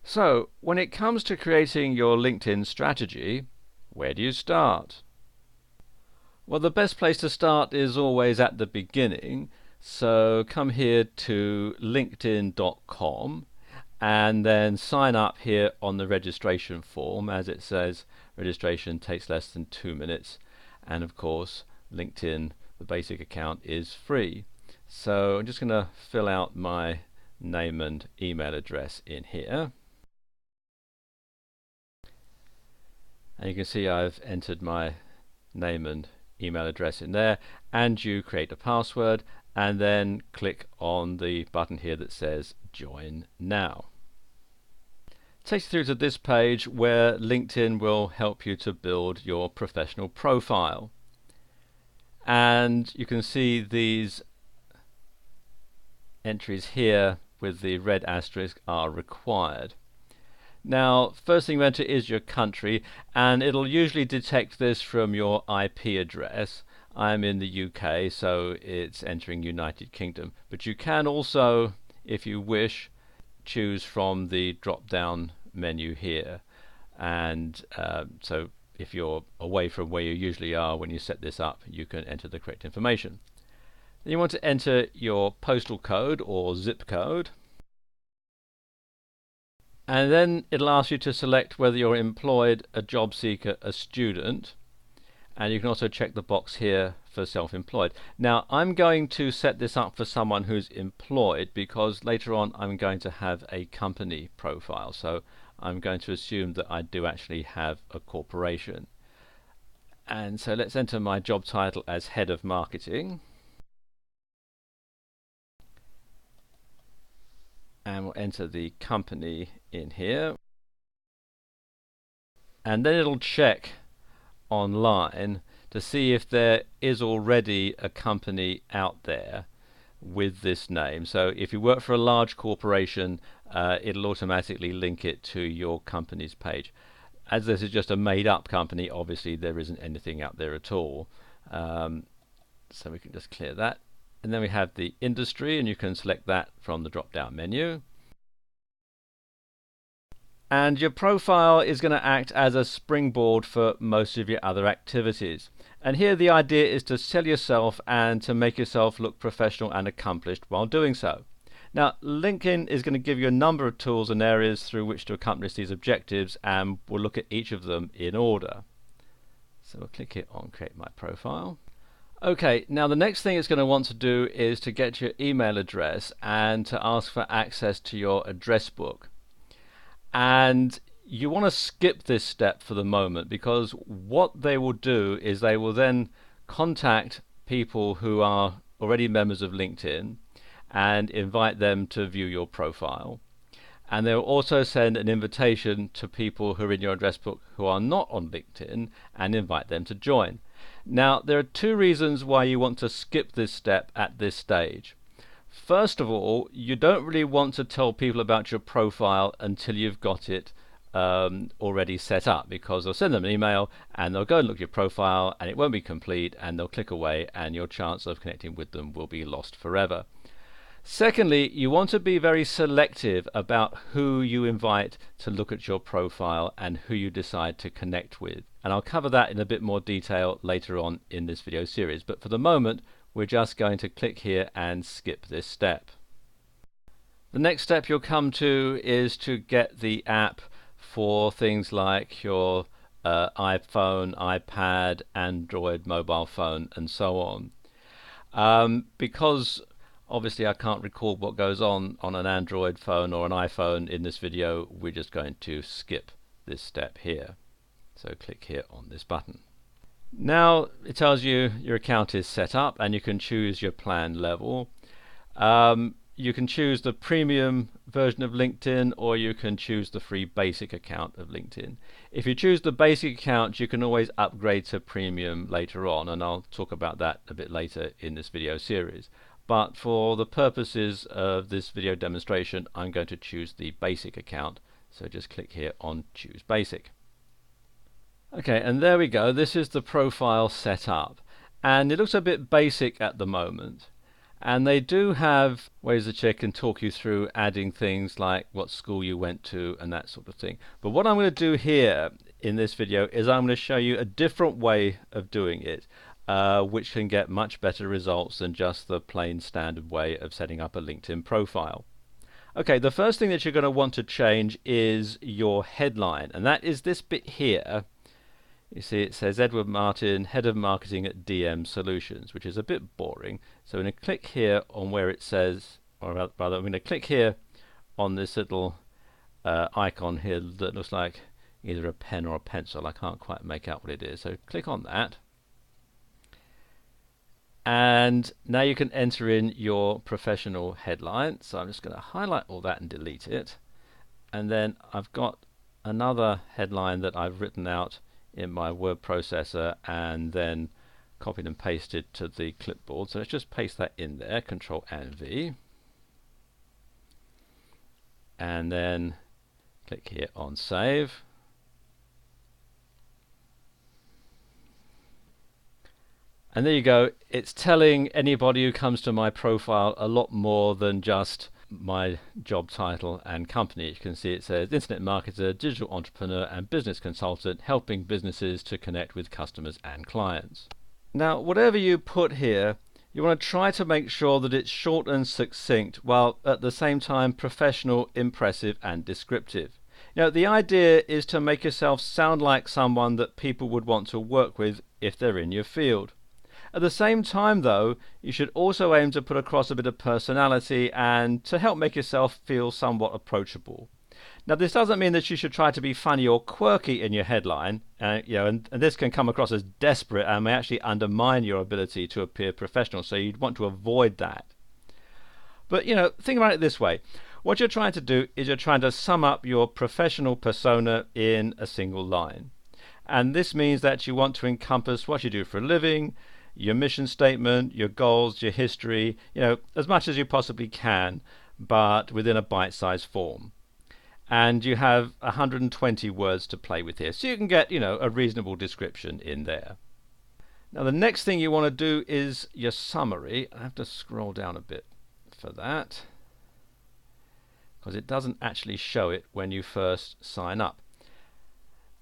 So, when it comes to creating your LinkedIn strategy, where do you start? Well, the best place to start is always at the beginning. So come here to linkedin.com and then sign up here on the registration form. As it says, registration takes less than 2 minutes. And of course, LinkedIn, the basic account, is free. So I'm just going to fill out my name and email address in here. And you can see I've entered my name and email address in there, and you create a password and then click on the button here that says join now. It takes you through to this page where LinkedIn will help you to build your professional profile, and you can see these entries here with the red asterisk are required. Now, first thing you enter is your country, and it'll usually detect this from your IP address. I'm in the UK, so it's entering United Kingdom. But you can also, if you wish, choose from the drop-down menu here. And so if you're away from where you usually are when you set this up, you can enter the correct information. Then you want to enter your postal code or zip code. And then it'll ask you to select whether you're employed, a job seeker, a student, and you can also check the box here for self-employed. Now I'm going to set this up for someone who's employed because later on I'm going to have a company profile, so I'm going to assume that I do actually have a corporation. And so let's enter my job title as Head of Marketing. And we'll enter the company in here, and then it'll check online to see if there is already a company out there with this name. So if you work for a large corporation, it'll automatically link it to your company's page. As this is just a made-up company, obviously there isn't anything out there at all. So we can just clear that. And then we have the industry, and you can select that from the drop-down menu. And your profile is going to act as a springboard for most of your other activities. And here the idea is to sell yourself and to make yourself look professional and accomplished while doing so. Now, LinkedIn is going to give you a number of tools and areas through which to accomplish these objectives, and we'll look at each of them in order. So we'll click here on Create My Profile. Okay, now the next thing it's going to want to do is to get your email address and to ask for access to your address book. And you want to skip this step for the moment, because what they will do is they will then contact people who are already members of LinkedIn and invite them to view your profile. And they'll also send an invitation to people who are in your address book who are not on LinkedIn and invite them to join. Now, there are two reasons why you want to skip this step at this stage. First of all, you don't really want to tell people about your profile until you've got it already set up, because they'll send them an email and they'll go and look at your profile and it won't be complete, and they'll click away and your chance of connecting with them will be lost forever. Secondly, you want to be very selective about who you invite to look at your profile and who you decide to connect with. And I'll cover that in a bit more detail later on in this video series. But for the moment, we're just going to click here and skip this step. The next step you'll come to is to get the app for things like your iPhone, iPad, Android mobile phone, and so on. Because obviously I can't record what goes on an Android phone or an iPhone in this video, we're just going to skip this step here. So click here on this button. Now it tells you your account is set up and you can choose your plan level. You can choose the premium version of LinkedIn, or you can choose the free basic account of LinkedIn. If you choose the basic account, you can always upgrade to premium later on, and I'll talk about that a bit later in this video series. But for the purposes of this video demonstration, I'm going to choose the basic account. So just click here on Choose Basic. Okay, and there we go. This is the profile set up, and it looks a bit basic at the moment. And they do have ways that you can talk you through adding things like what school you went to and that sort of thing. But what I'm going to do here in this video is I'm going to show you a different way of doing it, which can get much better results than just the plain standard way of setting up a LinkedIn profile. Okay, the first thing that you're going to want to change is your headline, and that is this bit here. You see it says Edward Martin, Head of Marketing at DM Solutions, which is a bit boring. So I'm going to click here on where it says, or rather I'm going to click here on this little icon here that looks like either a pen or a pencil. I can't quite make out what it is. So click on that. And now you can enter in your professional headline. So I'm just going to highlight all that and delete it. And then I've got another headline that I've written out in my word processor and then copied and pasted to the clipboard. So let's just paste that in there, Control and V. And then click here on Save. And there you go. It's telling anybody who comes to my profile a lot more than just my job title and company. You can see it says Internet Marketer, Digital Entrepreneur and Business Consultant, helping businesses to connect with customers and clients. Now, whatever you put here, you want to try to make sure that it's short and succinct, while at the same time professional, impressive and descriptive. Now, the idea is to make yourself sound like someone that people would want to work with if they're in your field. At the same time, though, you should also aim to put across a bit of personality and to help make yourself feel somewhat approachable. Now, this doesn't mean that you should try to be funny or quirky in your headline, and this can come across as desperate and may actually undermine your ability to appear professional, so you'd want to avoid that. But, think about it this way. What you're trying to do is you're trying to sum up your professional persona in a single line. And this means that you want to encompass what you do for a living, your mission statement, your goals, your history, as much as you possibly can, but within a bite-sized form. And you have 120 words to play with here, so you can get, a reasonable description in there. Now, the next thing you want to do is your summary. I have to scroll down a bit for that, because it doesn't actually show it when you first sign up.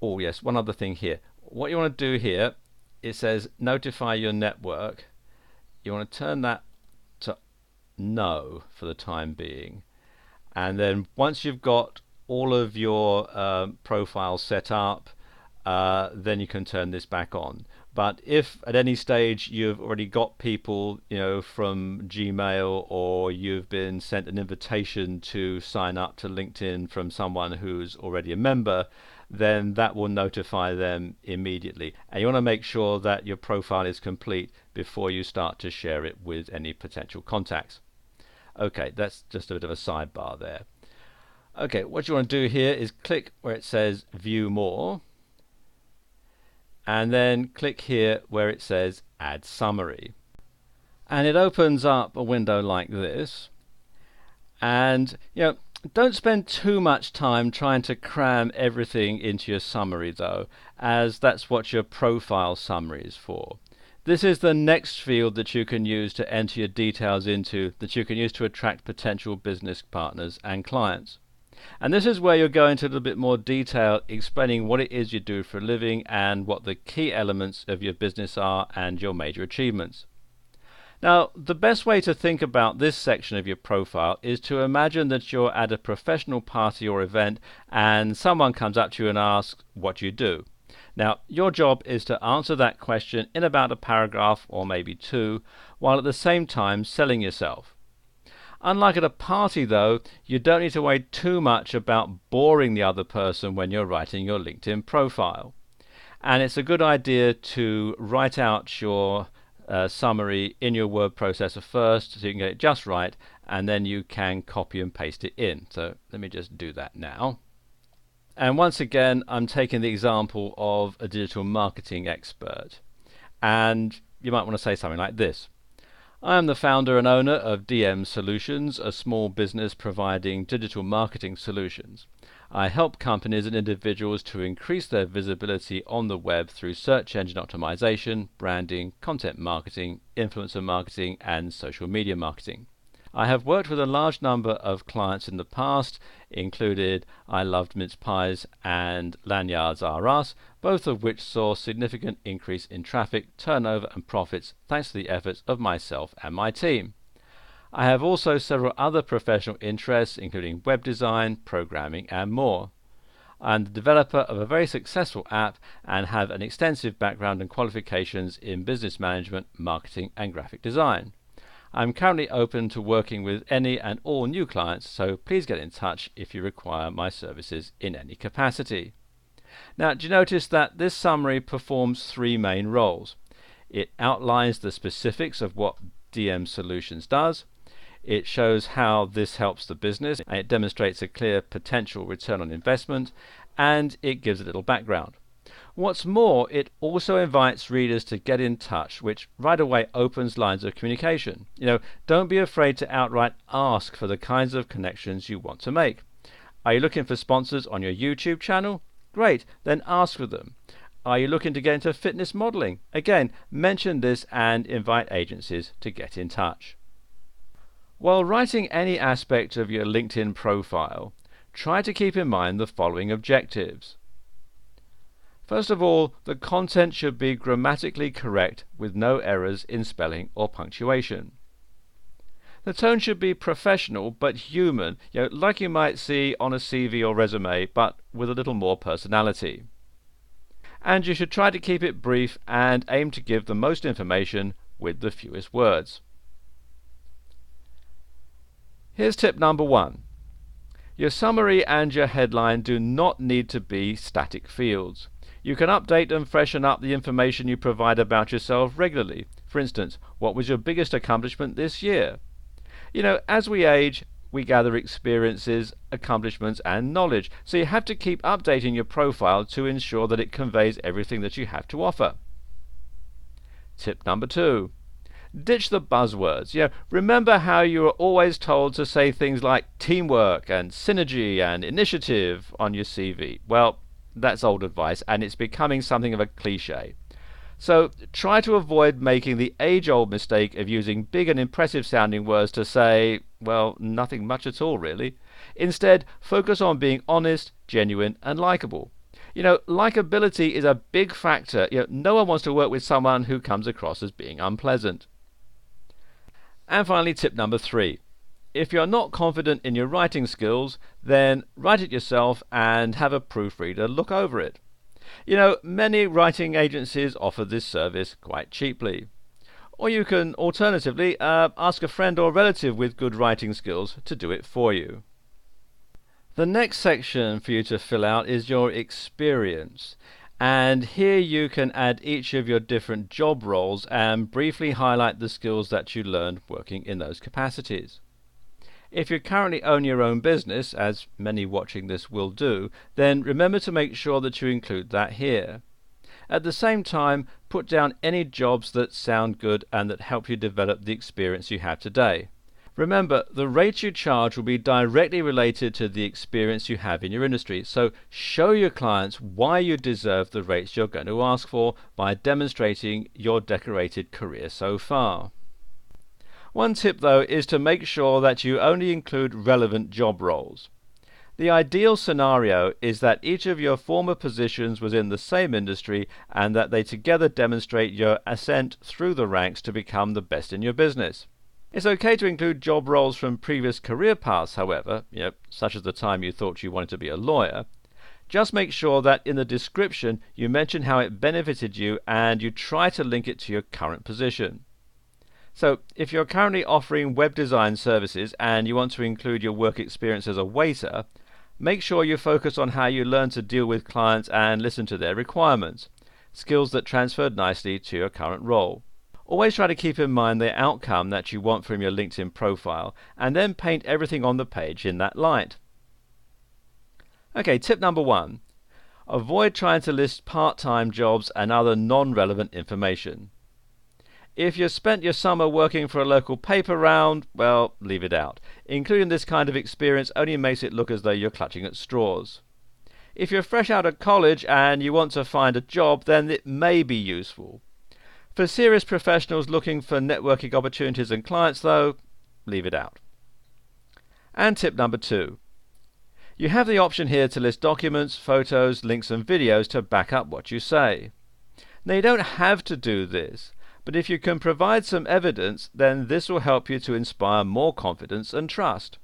Oh yes, one other thing here. What you want to do here, it says notify your network. You want to turn that to no for the time being, and then once you've got all of your profiles set up, then you can turn this back on. But if at any stage you've already got people from Gmail, or you've been sent an invitation to sign up to LinkedIn from someone who's already a member, then that will notify them immediately. And you want to make sure that your profile is complete before you start to share it with any potential contacts. Okay, that's just a bit of a sidebar there. Okay, what you want to do here is click where it says View More, and then click here where it says Add Summary. And it opens up a window like this. And don't spend too much time trying to cram everything into your summary though, as that's what your profile summary is for. This is the next field that you can use to enter your details into, that you can use to attract potential business partners and clients. And this is where you'll go into a little bit more detail explaining what it is you do for a living and what the key elements of your business are and your major achievements. Now, the best way to think about this section of your profile is to imagine that you're at a professional party or event and someone comes up to you and asks what you do. Now, your job is to answer that question in about a paragraph or maybe two, while at the same time selling yourself. Unlike at a party though, you don't need to worry too much about boring the other person when you're writing your LinkedIn profile. And it's a good idea to write out your summary in your word processor first, so you can get it just right, and then you can copy and paste it in. So let me just do that now. And once again, I'm taking the example of a digital marketing expert, and you might want to say something like this. I am the founder and owner of DM Solutions, a small business providing digital marketing solutions. I help companies and individuals to increase their visibility on the web through search engine optimization, branding, content marketing, influencer marketing, and social media marketing. I have worked with a large number of clients in the past, included I Loved Mince Pies and Lanyards R Us, both of which saw significant increase in traffic, turnover and profits thanks to the efforts of myself and my team. I have also several other professional interests, including web design, programming and more. I am the developer of a very successful app and have an extensive background and qualifications in business management, marketing and graphic design. I'm currently open to working with any and all new clients, so please get in touch if you require my services in any capacity. Now, do you notice that this summary performs three main roles? It outlines the specifics of what DM Solutions does, it shows how this helps the business, and it demonstrates a clear potential return on investment, and it gives a little background. What's more, it also invites readers to get in touch, which right away opens lines of communication. Don't be afraid to outright ask for the kinds of connections you want to make. Are you looking for sponsors on your YouTube channel? Great, then ask for them. Are you looking to get into fitness modeling? Again, mention this and invite agencies to get in touch. While writing any aspect of your LinkedIn profile, try to keep in mind the following objectives. First of all, the content should be grammatically correct with no errors in spelling or punctuation. The tone should be professional but human, like you might see on a CV or resume, but with a little more personality. And you should try to keep it brief and aim to give the most information with the fewest words. Here's tip number 1. Your summary and your headline do not need to be static fields. You can update and freshen up the information you provide about yourself regularly. For instance, what was your biggest accomplishment this year? As we age, we gather experiences, accomplishments and knowledge, so you have to keep updating your profile to ensure that it conveys everything that you have to offer. Tip number 2. Ditch the buzzwords. Remember how you are always told to say things like teamwork and synergy and initiative on your CV. Well, that's old advice and it's becoming something of a cliche. So try to avoid making the age-old mistake of using big and impressive sounding words to say, well, nothing much at all really. Instead, focus on being honest, genuine and likable. Likability is a big factor. No one wants to work with someone who comes across as being unpleasant. And finally, tip number 3. If you're not confident in your writing skills, then write it yourself and have a proofreader look over it. Many writing agencies offer this service quite cheaply. Or you can alternatively ask a friend or relative with good writing skills to do it for you. The next section for you to fill out is your experience. And here you can add each of your different job roles and briefly highlight the skills that you learned working in those capacities. If you currently own your own business, as many watching this will do, then remember to make sure that you include that here. At the same time, put down any jobs that sound good and that help you develop the experience you have today. Remember, the rate you charge will be directly related to the experience you have in your industry, so show your clients why you deserve the rates you're going to ask for by demonstrating your decorated career so far. One tip though is to make sure that you only include relevant job roles. The ideal scenario is that each of your former positions was in the same industry and that they together demonstrate your ascent through the ranks to become the best in your business. It's okay to include job roles from previous career paths, however, such as the time you thought you wanted to be a lawyer. Just make sure that in the description you mention how it benefited you and you try to link it to your current position. So, if you're currently offering web design services and you want to include your work experience as a waiter, make sure you focus on how you learn to deal with clients and listen to their requirements, skills that transferred nicely to your current role. Always try to keep in mind the outcome that you want from your LinkedIn profile and then paint everything on the page in that light. Okay, tip number 1. Avoid trying to list part-time jobs and other non-relevant information. If you spent your summer working for a local paper round, well, leave it out. Including this kind of experience only makes it look as though you're clutching at straws. If you're fresh out of college and you want to find a job, then it may be useful. For serious professionals looking for networking opportunities and clients, though, leave it out. And tip number 2. You have the option here to list documents, photos, links and videos to back up what you say. Now, you don't have to do this, but if you can provide some evidence, then this will help you to inspire more confidence and trust.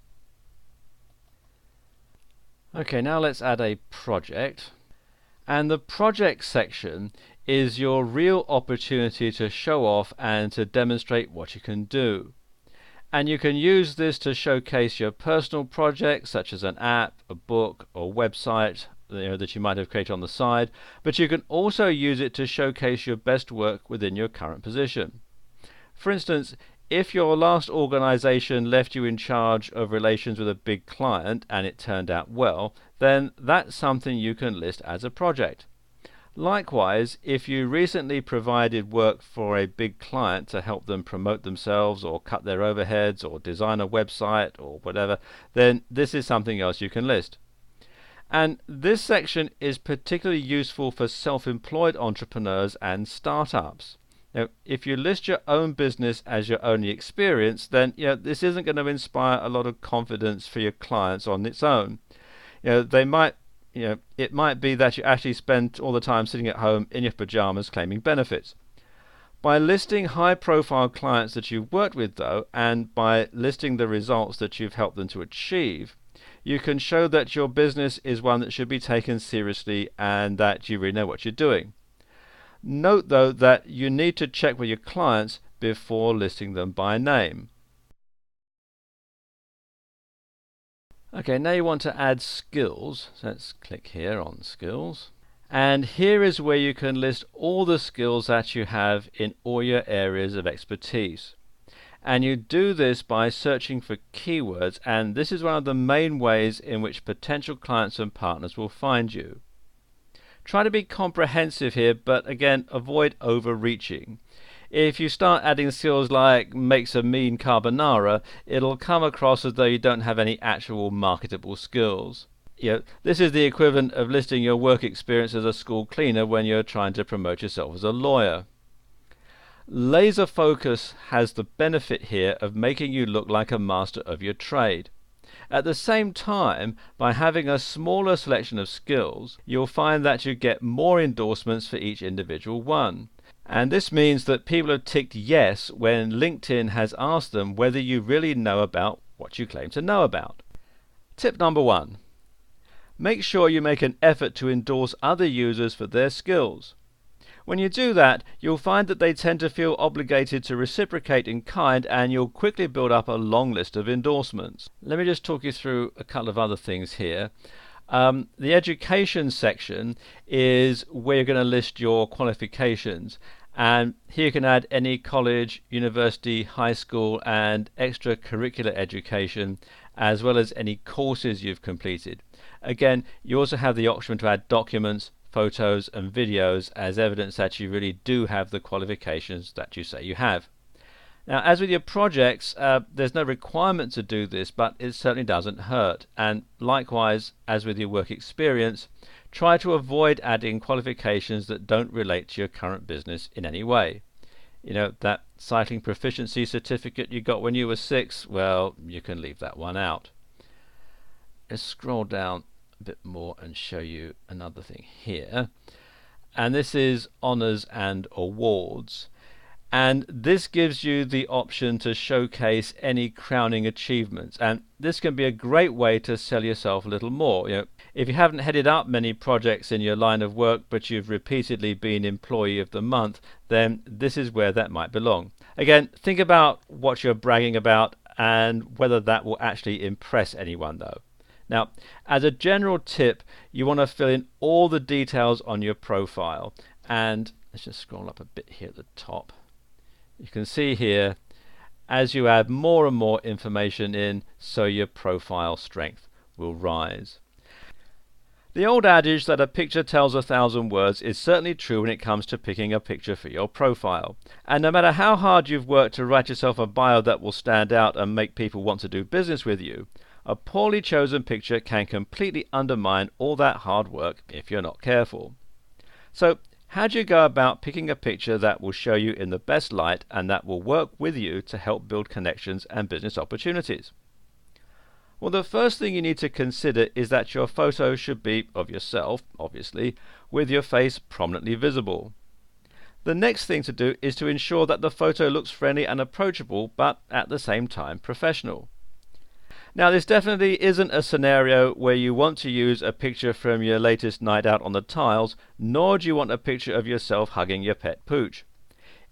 Okay, now let's add a project. And the project section is your real opportunity to show off and to demonstrate what you can do. And you can use this to showcase your personal projects, such as an app, a book, or website that you might have created on the side, but you can also use it to showcase your best work within your current position. For instance, if your last organization left you in charge of relations with a big client and it turned out well, then that's something you can list as a project. Likewise, if you recently provided work for a big client to help them promote themselves or cut their overheads or design a website or whatever, then this is something else you can list. And this section is particularly useful for self-employed entrepreneurs and startups. Now, if you list your own business as your only experience, then this isn't going to inspire a lot of confidence for your clients on its own. They might it might be that you actually spend all the time sitting at home in your pajamas claiming benefits. By listing high-profile clients that you've worked with, though, and by listing the results that you've helped them to achieve, you can show that your business is one that should be taken seriously and that you really know what you're doing. Note, though, that you need to check with your clients before listing them by name. Okay, now you want to add skills. So let's click here on skills. And here is where you can list all the skills that you have in all your areas of expertise. And you do this by searching for keywords, and this is one of the main ways in which potential clients and partners will find you. Try to be comprehensive here, but again, avoid overreaching. If you start adding skills like makes a mean carbonara, it'll come across as though you don't have any actual marketable skills. This is the equivalent of listing your work experience as a school cleaner when you're trying to promote yourself as a lawyer. Laser focus has the benefit here of making you look like a master of your trade. At the same time, by having a smaller selection of skills, you'll find that you get more endorsements for each individual one. And this means that people have ticked yes when LinkedIn has asked them whether you really know about what you claim to know about. Tip number 1. Make sure you make an effort to endorse other users for their skills. When you do that, you'll find that they tend to feel obligated to reciprocate in kind, and you'll quickly build up a long list of endorsements. Let me just talk you through a couple of other things here. The education section is where you're going to list your qualifications, and here you can add any college, university, high school and extracurricular education, as well as any courses you've completed. Again, you also have the option to add documents, photos and videos as evidence that you really do have the qualifications that you say you have. Now, as with your projects, there's no requirement to do this, but it certainly doesn't hurt. And likewise, as with your work experience, try to avoid adding qualifications that don't relate to your current business in any way. That cycling proficiency certificate you got when you were 6, well, you can leave that one out. Let's scroll down a bit more and show you another thing here. And this is honors and awards. And this gives you the option to showcase any crowning achievements, and this can be a great way to sell yourself a little more. If you haven't headed up many projects in your line of work, but you've repeatedly been Employee of the Month, then this is where that might belong. Again, think about what you're bragging about and whether that will actually impress anyone, though. Now, as a general tip, you want to fill in all the details on your profile, and let's just scroll up a bit here at the top. You can see here, as you add more and more information in, so your profile strength will rise. The old adage that a picture tells 1,000 words is certainly true when it comes to picking a picture for your profile. And no matter how hard you've worked to write yourself a bio that will stand out and make people want to do business with you, a poorly chosen picture can completely undermine all that hard work if you're not careful. So, how do you go about picking a picture that will show you in the best light and that will work with you to help build connections and business opportunities? Well, the first thing you need to consider is that your photo should be of yourself, obviously, with your face prominently visible. The next thing to do is to ensure that the photo looks friendly and approachable, but at the same time professional. Now, this definitely isn't a scenario where you want to use a picture from your latest night out on the tiles, nor do you want a picture of yourself hugging your pet pooch.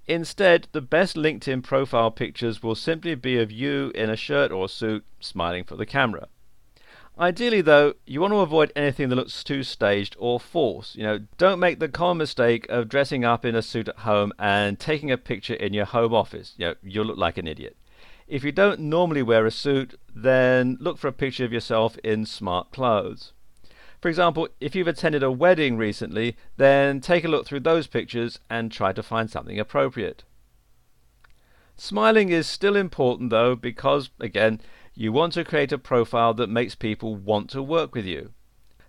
Instead, the best LinkedIn profile pictures will simply be of you in a shirt or suit, smiling for the camera. Ideally, though, you want to avoid anything that looks too staged or forced. Don't make the common mistake of dressing up in a suit at home and taking a picture in your home office. You'll look like an idiot. If you don't normally wear a suit, then look for a picture of yourself in smart clothes. For example, if you've attended a wedding recently, then take a look through those pictures and try to find something appropriate. Smiling is still important though, because, again, you want to create a profile that makes people want to work with you.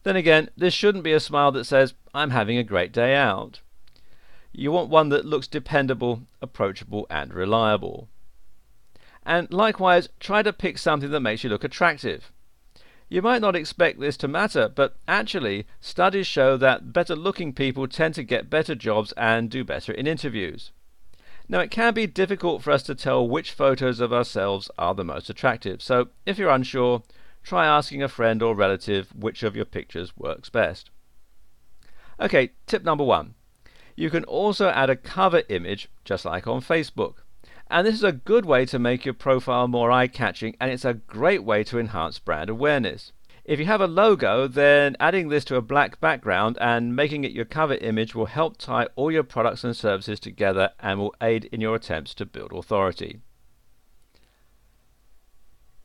Then again, this shouldn't be a smile that says, "I'm having a great day out." You want one that looks dependable, approachable, and reliable. And likewise, try to pick something that makes you look attractive. You might not expect this to matter, but actually, studies show that better looking people tend to get better jobs and do better in interviews. Now, it can be difficult for us to tell which photos of ourselves are the most attractive, so if you're unsure, try asking a friend or relative which of your pictures works best. Okay, tip number 1. You can also add a cover image, just like on Facebook. And this is a good way to make your profile more eye-catching, and it's a great way to enhance brand awareness. If you have a logo, then adding this to a black background and making it your cover image will help tie all your products and services together and will aid in your attempts to build authority.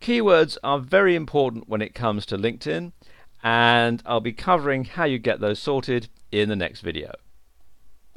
Keywords are very important when it comes to LinkedIn, and I'll be covering how you get those sorted in the next video.